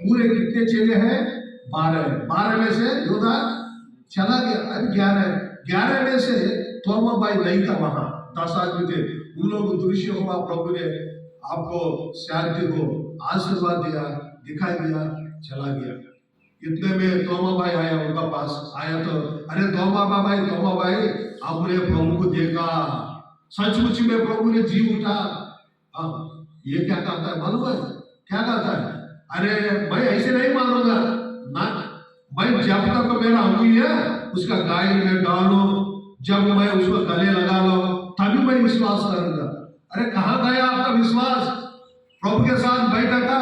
पूरे कितने चेले हैं? 12। 12 में से योधा चला गया। अभी 11 में से तोमा भाई नहीं था वहां, 10 आदमी थे। उन लोग दृश्य हुआ, प्रभु ने आपको शांति को आशीर्वाद दिया, दिखाई दिया, चला गया। इतने में तोमा भाई आया, उनका पास आया तो, अरे तोमा भाई आपने प्रभु को देखा, सचमुच में प्रभु ने जी उठा। ये क्या कहता है मालूम है? क्या कहता है? अरे मैं ऐसे नहीं मानूंगा ना, मैं जब तक मेरा अंगुली है उसका गाय में डालो, जब मैं उसको गले लगा लो तभी मैं विश्वास करूंगा। अरे कहाँ गया आपका विश्वास? प्रभु के साथ बैठा था,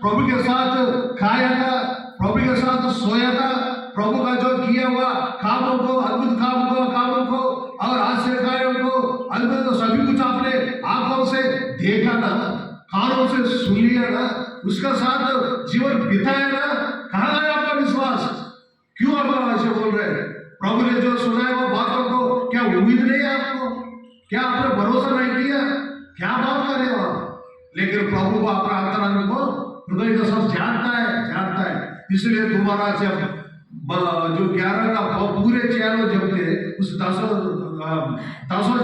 प्रभु के साथ खाया था, प्रभु के साथ सोया था, प्रभु का जो किया हुआ कामों को, अद्भुत कामों को और आश्चर्य कार्यों को, अद्भुत तो सभी कुछ आपने आंखों से देखा ना, कानों से सुन लिया ना, उसका साथ जीवन बिताया ना। कहाँ गया आपका विश्वास? क्यों आप ऐसे बोल रहे हैं? प्रभु ने जो सुनाया वो बातों को क्या उम्मीद नहीं है आपको? क्या आपने भरोसा नहीं किया? क्या बात कर रहे हो आप? लेकिन प्रभु को अपना अंतरंग को हृदय को सब जानता है। इसलिए तुम्हारा जब जो 11 का पूरे चेलों जब थे, उस 10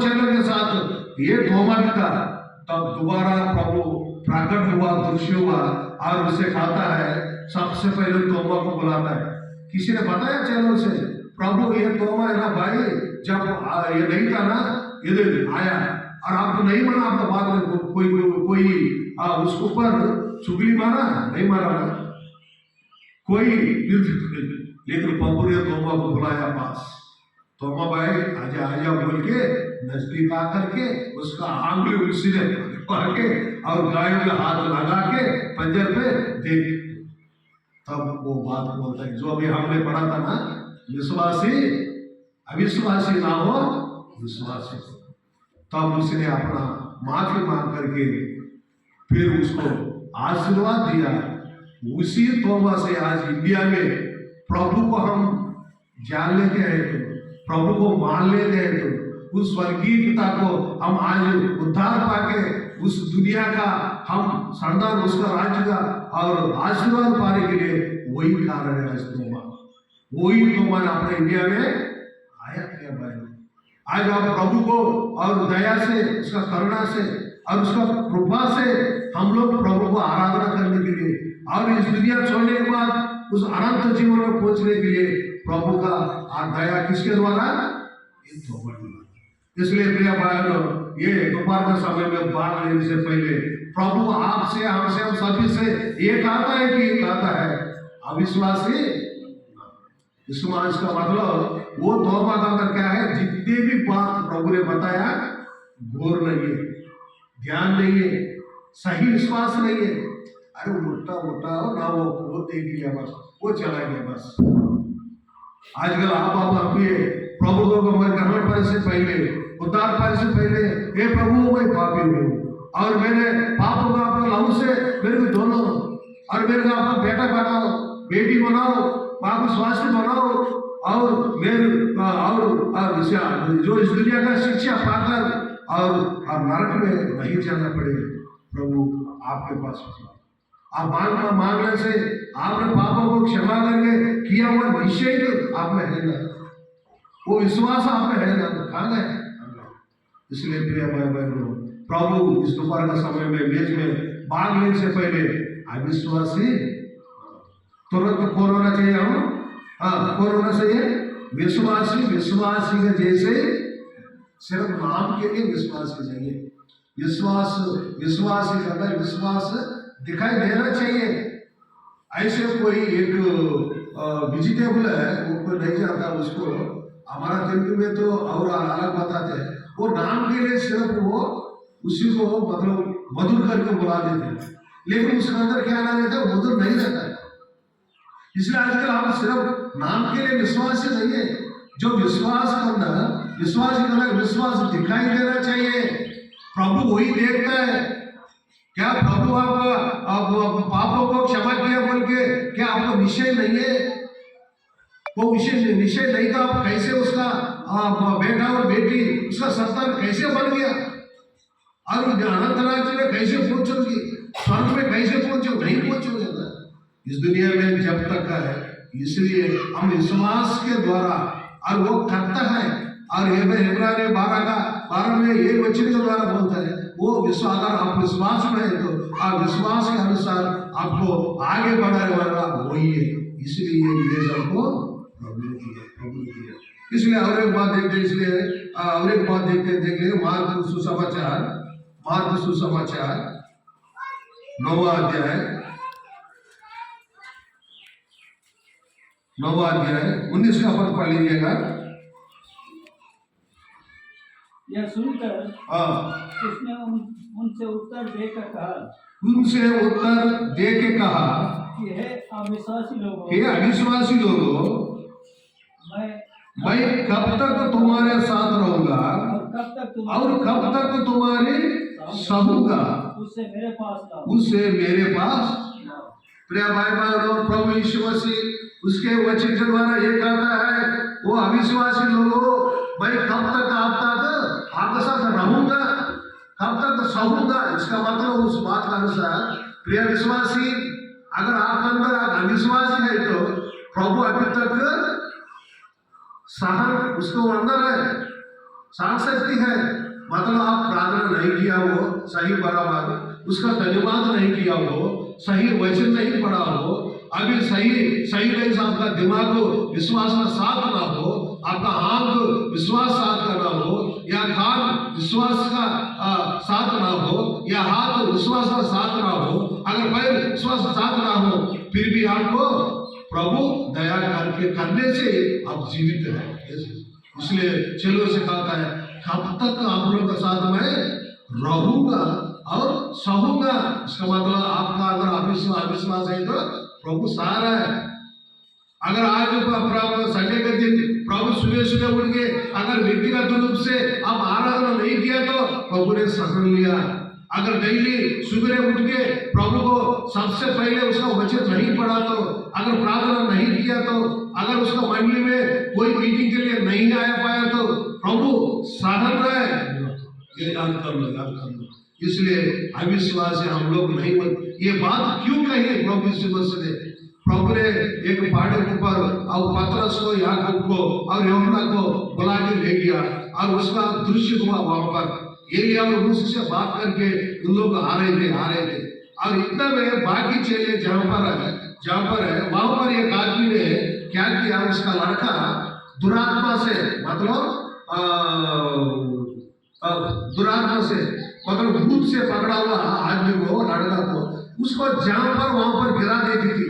चेलों के साथ ये तोमा भी था, तब दोबारा प्रभु प्रकट हुआ, दृश्य हुआ और उसे खाता है। सबसे पहले तोमा को बुलाता है। किसी ने बताया चेलों से, प्रभु ये तोमा है ना भाई, जब ये नहीं था ना, ये आया और आपको नहीं माना, आपका बाद में कोई उसके ऊपर चुगली मारा नहीं मारा कोई, लेकिन प्रभु ने तोमा को बुलाया पास। तोमा भाई आजा बोल के नजदीक आकर के उसका आंगली उसने पकड़ के और गायों में हाथ लगा के पंजर पे देख, तब वो बात बोलता है जो अभी हमने पढ़ा था ना, विश्वासी अविश्वासी ना हो, विश्वासी। तब उसने अपना माफी मांग करके फिर उसको आशीर्वाद दिया। उसी तोमा से आज इंडिया में प्रभु को हम जान लेते हैं, तो प्रभु को मान लेते हैं, तो उस स्वर्गीय पिता को हम आज उद्धार पाके उस दुनिया का हम सरदार, उसका राज्य का और आशीर्वाद पाने के लिए वही कारण है। वही तोमा अपने इंडिया में आया क्या भाई? आज आप प्रभु को और दया से, उसका करुणा से और उसका कृपा से हम लोग प्रभु को आराधना करने के लिए और इस दुनिया छोड़ने के बाद उस अनंत जीवन में पहुंचने के लिए प्रभु का दया किसके द्वारा? इसलिए प्रिय भाइयों, ये दोपहर के समय में भाग लेने से पहले प्रभु आपसे, हमसे, हम सभी से ये कहता है कि कहता है अविश्वासी। विश्वास का मतलब वो तोमा का अंदर क्या है? जितने भी बात प्रभु ने बताया गौर नहीं है, ध्यान नहीं है, सही विश्वास नहीं है। अरे मोटा हो ना, वो देख लिया बस, वो चला गया बस। आजकल आप अपने प्रभु को करने पर से पहले, उद्धार पाने से पहले, हे प्रभु मैं पापी हूँ और मैंने पापों का अपने लहू से मेरे को धोलो और मेरे को अपना बेटा बनाओ, बेटी बनाओ, बाबू स्वास्थ्य बनाओ और मेरे और जो इस दुनिया का शिक्षा पाकर और नरक में नहीं जाना पड़े। प्रभु आपके पास आप मांगने से आपने पापों को क्षमा करके किया हुआ निश्चय आप में है ना, वो विश्वास आप में है ना, तो खाना है। इसलिए प्रिय भाई बहनों, प्रभु इस दोपहर का समय में मेज में भाग लेने से पहले अविश्वासी तुरंत कोरोना चाहिए, हम कोरोना चाहिए, विश्वासी के जैसे सिर्फ नाम के लिए विश्वासी चाहिए। विश्वासी का अंदर विश्वास दिखाई देना चाहिए। ऐसे कोई एक वेजिटेबल है, वो कोई नहीं जानता उसको, हमारा तेलुगु में तो और अलग बताते हैं, वो नाम के लिए सिर्फ वो उसी को मतलब मधुर करके बुला देते हैं, लेकिन उसके अंदर क्या ना रहता है, मधुर नहीं रहता है। इसलिए आजकल हम सिर्फ नाम के लिए विश्वास से नहीं है, जो विश्वास करना, विश्वास दिखाई देना चाहिए। प्रभु वही देखता है। क्या प्रभु आप पापों को क्षमा किया बोल के क्या आपको निश्चय नहीं है? वो निश्चय नहीं था, आप कैसे उसका बेटा और बेटी, उसका संतान कैसे बन गया और अनंत राज्य में कैसे पहुंचोगी, स्वर्ग में कैसे पहुंचो? नहीं पहुंचोगे। इस दुनिया में जब तक है, इसलिए हम विश्वास के द्वारा, और वो करता है। और इब्रानी 12 में ये वचन के द्वारा बोलता है, वो विश्वास, अगर आप विश्वास में है तो आप विश्वास के अनुसार आपको आगे बढ़ाने वाला वही है। इसलिए ये सबको प्रभु ने किया। इसलिए और एक बात देखते, देख ले मार्क सुसमाचार 9वां अध्याय 19 का पद पढ़ लीजिएगा। यह सुनकर उसने उनसे उत्तर दे के कहा कि हे अविश्वासी लोगों, मैं कब तक तुम्हारे साथ रहूंगा और कब तक तुम्हारे सहूंगा, उससे मेरे पास प्रिय भाई बहनों, प्रभु यीशु मसीह उसके वचन के द्वारा ये कहता है, वो अविश्वासी लोगों, मैं कब तक आपके साथ रहूंगा, कब तक सहूंगा। इसका मतलब उस बात का अनुसार प्रिय विश्वासी, अगर आपके अंदर अविश्वासी है तो प्रभु अभी तक सहन उसको अंदर है, सहन शक्ति है। मतलब आप प्रार्थना नहीं किया हो सही बराबर, उसका धन्यवाद नहीं किया हो, सही वचन नहीं पढ़ा हो, अभी सही नहीं से आपका दिमाग विश्वास का साथ ना हो, आपका आंख विश्वास साथ का ना हो, या कान विश्वास का साथ ना हो, या हाथ विश्वास का साथ ना हो, अगर पैर विश्वास का साथ ना हो, फिर भी आपको प्रभु दया करने से आप जीवित है। इसलिए चलो से कहता है, कब तक आप लोग के साथ मैं रहूंगा और सहूंगा। इसका मतलब आपका अगर अविश्वास है तो प्रभु सहारा है। अगर आज संडे के दिन प्रभु सुबह उठ के अगर व्यक्तिगत रूप से आप आराधना नहीं किया तो प्रभु ने सहन लिया। अगर डेली सुबह उठ के प्रभु को सबसे पहले उसका वचन नहीं पढ़ा तो, अगर प्रार्थना नहीं किया तो, अगर उसका मंडली में कोई मीटिंग के लिए नहीं आया पाया तो प्रभु सहन है। ये याद कर लो। इसलिए अविश्वास से हम लोग नहीं ये बात क्यों कही प्रभु यीशु मसीह ने? प्रभु ने एक पहाड़ के ऊपर और पतरस को, याकूब को और यूहन्ना को बुला के ले गया और उसका दृश्य हुआ वहां पर। एलिया और मूसा से बात करके उन लोग आ रहे थे और इतना में बाकी चेले जहां पर है वहां पर एक आदमी ने क्या किया, उसका लड़का दुरात्मा से मतलब भूत से पकड़ा हुआ आदमी को, लड़का को, उसको जहां पर वहां पर गिरा देती थी।